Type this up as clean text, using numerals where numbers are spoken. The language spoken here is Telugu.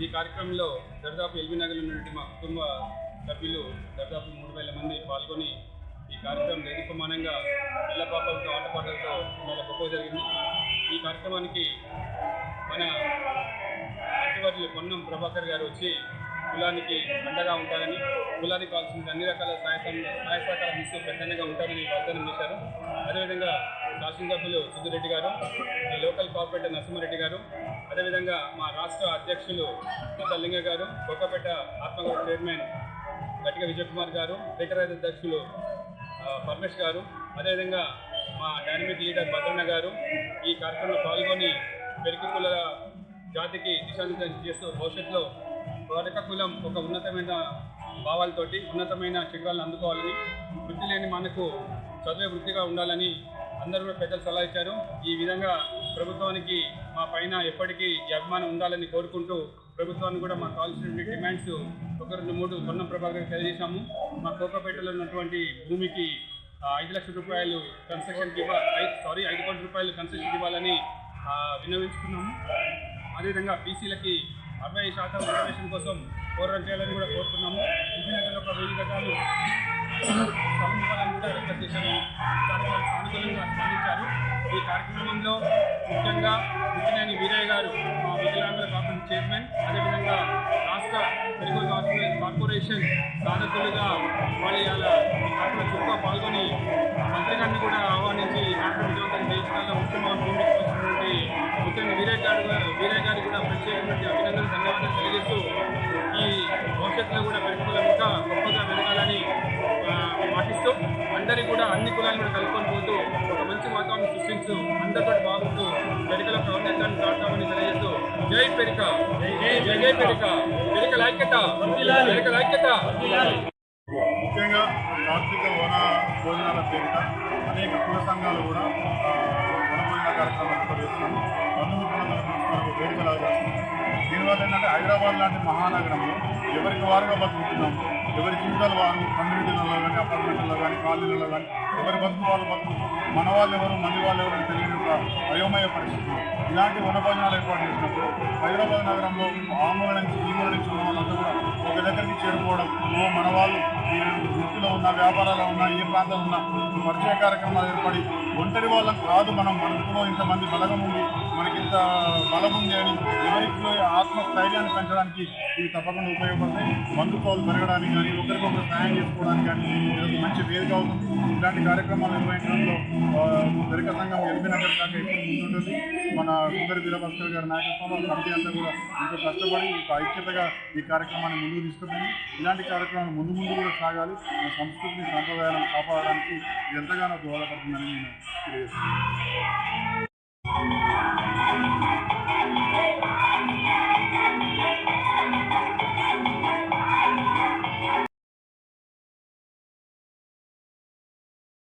ఈ కార్యక్రమంలో దాదాపు ఎల్బీ నగర్లో ఉన్నటువంటి మా కుటుంబ సభ్యులు దాదాపు 3000 మంది పాల్గొని ఈ కార్యక్రమం దేదీప్యమానంగా పిల్ల పాపలతో ఆటపాటలతో చాలా గొప్ప జరిగింది. ఈ కార్యక్రమానికి మన మంత్రివర్యులు పొన్నం ప్రభాకర్ గారు వచ్చి కులానికి అండగా ఉంటారని, కులానికి కావాల్సిన అన్ని రకాల సహాయ సహకారాలు ఇస్తూ ప్రధానంగా ఉంటారని వాగ్దానం చేశారు. అదేవిధంగా శాసనసభ్యులు సిద్దిరెడ్డి గారు, లోకల్ కార్పొరేటర్ నరసింహారెడ్డి గారు, అదేవిధంగా మా రాష్ట్ర అధ్యక్షులు లింగ గారు, కొత్తపేట ఆత్మగౌరవ చైర్మన్ గట్టిగా విజయకుమార్ గారు, రైతు అధ్యక్షులు పరమేష్ గారు, అదేవిధంగా మా డైనమిక్ లీడర్ భద్రన్న గారు ఈ కార్యక్రమంలో పాల్గొని పెరుగు కుల జాతికి దిశానిర్దేశం చేస్తూ భవిష్యత్తులో వరక కులం ఒక ఉన్నతమైన భావాలతోటి ఉన్నతమైన శిఖరాలను అందుకోవాలని, వృత్తి లేని మనకు చదివే వృత్తిగా ఉండాలని అందరూ కూడా పెద్దలు సలహా ఇచ్చారు. ఈ విధంగా ప్రభుత్వానికి మా పైన ఎప్పటికీ ఈ అభిమానం ఉండాలని కోరుకుంటూ ప్రభుత్వాన్ని కూడా మాకు కావాల్సిన డిమాండ్స్ 1, 2, 3 పొన్నం ప్రభాకర్ తెలియజేశాము. మా కోకపేటలో ఉన్నటువంటి భూమికి 5 లక్షల రూపాయలు కన్స్ట్రక్షన్కి 5 కోట్ల రూపాయలు కన్స్ట్రక్షన్కి ఇవ్వాలని విన్నవించుకున్నాము. అదేవిధంగా బీసీలకి 60% రిజర్వేషన్ కోసం పోరాటం చేయాలని కూడా కోరుతున్నాము. విజయనగరంలో ఒక 1000 గజాలు స్థలం ఇవ్వాలని కూడా రిక్వెస్ట్ చేశాము. దానికి వాళ్ళు సానుకూలంగా స్పందించారు. ఈ కార్యక్రమంలో ముఖ్యంగా ముఖ్యనేని వీరయ్య గారు మా వికలాంగుల కార్పొరేషన్ చైర్మన్, అదేవిధంగా రాష్ట్ర పెరుగు కార్పొరేషన్ సాధకులుగా వాళ్ళు ఈ కార్యక్రమం చుట్టూ పాల్గొని మంత్రి గారిని కూడా ఆహ్వానించి ఈ కార్యక్రమం విజయవంతం చేయించడంలో ముఖ్యంగా భూమికి వచ్చినటువంటి ముఖ్యంగా వీరయ్య గారికి కూడా ప్రత్యేకమైన అభినందనలు ధన్యవాదాలు తెలియజేస్తూ ఈ భవిష్యత్తులో కూడా పెరుగు కులం ఇంకా గొప్పగా వెలగాలని పాటిస్తూ అందరికీ కూడా అన్ని కులాలను కూడా కలుపుకొని పోతూ ఒక మంచి వాతావరణం సృష్టించు అందరితో బాగుంటూ పెరికల ప్రాధాన్యతను దాటామని తెలియజేస్తూ జై పెరిక, జై పెరిక, పెరికల ఐక్యత, పెరికల ఐక్యత. ముఖ్యంగా కార్తీక వన భోజనాల పేరిట అనేక కుల సంఘాలు కూడా వనభోజన కార్యక్రమాలు నిర్వహిస్తున్నాము. బంధుమిత్రులందరూ వేడుకలాగా చేస్తున్నాము. దీనివల్ల ఏంటంటే హైదరాబాద్ లాంటి మహానగరంలో ఎవరికి వారుగా బతుకుతున్నాము. ఎవరి జీవితాలు వారు కమ్యూనిటీలలో కానీ, అపార్ట్మెంట్లలో కానీ, కాలనీలలో కానీ ఎవరి బతుకు వాళ్ళు బతుకు, మన వాళ్ళు ఎవరు, మంది వాళ్ళు ఎవరు తెలియని ఒక అయోమయ పరిస్థితి. ఇలాంటి వనభోజనాలు ఏర్పాటు చేసినప్పుడు హైదరాబాద్ నగరంలో ఆమూల నుంచి ఈ మూల నుంచి ఉన్న వాళ్ళంతా కూడా ఒక దగ్గరికి చేరుకోవడం, మన వాళ్ళు ఈ వృత్తిలో ఉన్న, వ్యాపారాల్లో ఉన్న, ఏ ప్రాంతంలో ఉన్న పరిచయ కార్యక్రమాలు ఏర్పడి ఒంటరి వాళ్ళం కాదు, మనకు ఇంతమంది బలగం ఉంది, మనకి ఇంత బలం ఉంది అని ఎవరికి ఆత్మస్థైర్యాన్ని పెంచడానికి ఇవి తప్పకుండా ఉపయోగపడతాయి. బంధుత్వాలు పెరగడానికి కానీ, ఒకరికొకరు సహాయం చేసుకోవడానికి కానీ ఇది మంచి వేదిక అవుతుంది. ఇలాంటి కార్యక్రమాలు నిర్వహించడంలో పెరిక సంఘం ఎల్బీ నగర్ శాఖ ఎప్పుడు ముందుంటుంది. మన సుందరి వీరభద్ర గారి నాయకత్వంలో కమిటీ అంతా కూడా ఎంతో కష్టపడి ఐక్యతగా ఈ కార్యక్రమాన్ని ముందుకు తీసుకుపోయింది. ఇలాంటి కార్యక్రమాలు ముందు కూడా సాగాలి. మన సంస్కృతిని, సాంప్రదాయాలను కాపాడడానికి ఎంతగానో దోహదపడుతుందని నేను తెలియజేస్తున్నాను.